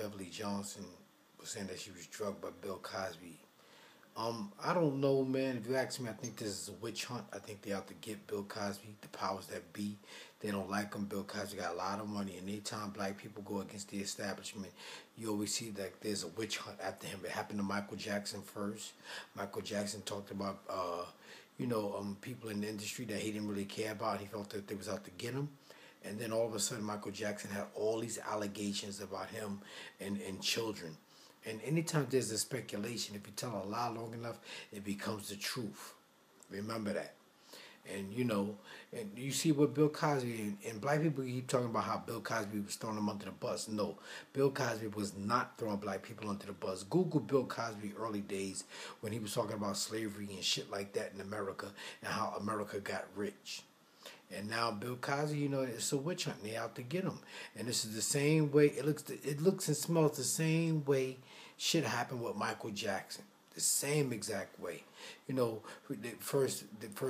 Beverly Johnson was saying that she was drugged by Bill Cosby. I don't know, man. If you ask me, I think this is a witch hunt. I think they out to get Bill Cosby, the powers that be. They don't like him. Bill Cosby got a lot of money, and anytime black people go against the establishment, you always see that there's a witch hunt after him. It happened to Michael Jackson first. Michael Jackson talked about, people in the industry that he didn't really care about. He felt that they was out to get him. And then all of a sudden, Michael Jackson had all these allegations about him and children. And anytime there's a speculation, if you tell a lie long enough, it becomes the truth. Remember that. And and you see what Bill Cosby and black people keep talking about how Bill Cosby was throwing them under the bus. No, Bill Cosby was not throwing black people under the bus. Google Bill Cosby early days when he was talking about slavery and shit like that in America and how America got rich. And now Bill Cosby, it's a witch hunt. They out to get him. And this is the same way, it looks and smells the same way shit happened with Michael Jackson. The same exact way. First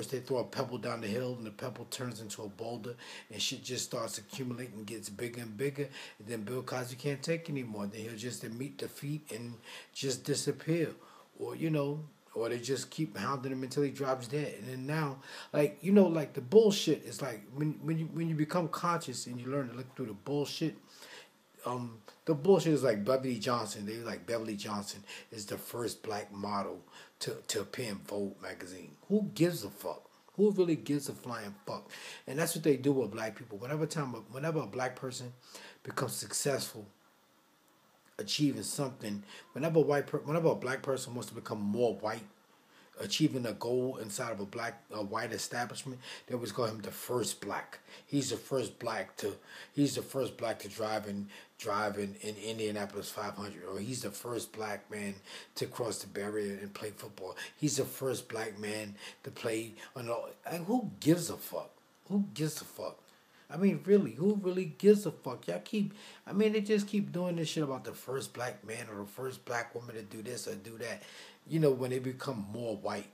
they throw a pebble down the hill and the pebble turns into a boulder and shit just starts accumulating and gets bigger and bigger. And then Bill Cosby can't take anymore. Then he'll just admit defeat and just disappear. Or they just keep hounding him until he drops dead. And then now, like the bullshit is like when you become conscious and you learn to look through the bullshit is like Beverly Johnson. They like Beverly Johnson is the first black model to appear in Vogue magazine. Who gives a fuck? Who really gives a flying fuck? And that's what they do with black people. Whenever a black person becomes successful, achieving something, whenever a black person wants to become more white, achieving a goal inside of a white establishment, they always call him the first black. He's the first black to drive in Indianapolis 500, or he's the first black man to cross the barrier and play football. He's the first black man to play who gives a fuck? Who gives a fuck? I mean, really, who really gives a fuck? They just keep doing this shit about the first black man or the first black woman to do this or do that, when they become more white.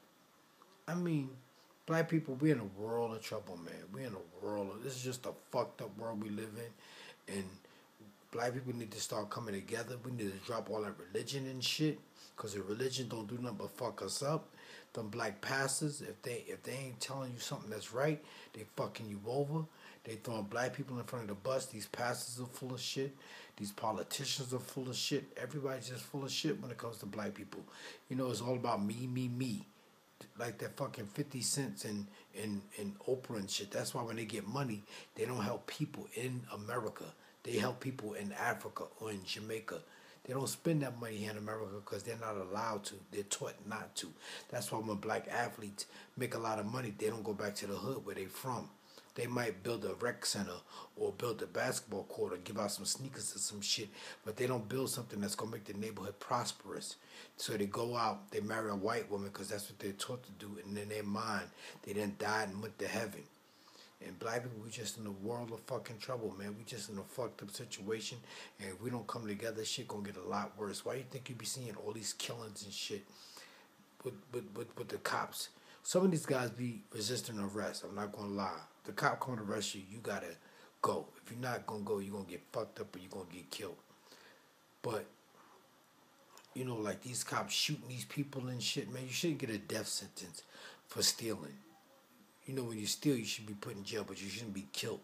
Black people, we're in a world of trouble, man. This is just a fucked up world we live in. And black people need to start coming together. We need to drop all that religion and shit, because the religion don't do nothing but fuck us up. Them black pastors, if they ain't telling you something that's right, they fucking you over. They throwing black people in front of the bus. These pastors are full of shit. These politicians are full of shit. Everybody's just full of shit when it comes to black people. It's all about me, me, me. Like that fucking 50 cents and Oprah and shit. That's why when they get money, they don't help people in America. They help people in Africa or in Jamaica. They don't spend that money here in America because they're not allowed to. They're taught not to. That's why when black athletes make a lot of money, they don't go back to the hood where they from. They might build a rec center or build a basketball court or give out some sneakers or some shit, but they don't build something that's going to make the neighborhood prosperous. So they go out, they marry a white woman because that's what they're taught to do, and in their mind, they then died and went to heaven. And black people, we just in a world of fucking trouble, man. We just in a fucked up situation, and if we don't come together, shit gonna get a lot worse. Why do you think you be seeing all these killings and shit with the cops? Some of these guys be resisting arrest. I'm not gonna lie. The cop come to arrest you, you gotta go. If you're not gonna go, you're gonna get fucked up or you're gonna get killed. But like these cops shooting these people and shit, man, you shouldn't get a death sentence for stealing. When you steal, you should be put in jail, but you shouldn't be killed.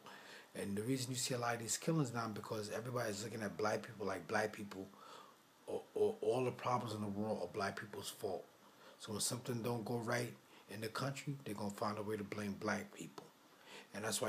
And the reason you see a lot of these killings now is because everybody's looking at black people like black people, or all the problems in the world are black people's fault. So when something don't go right in the country, they're going to find a way to blame black people. And that's why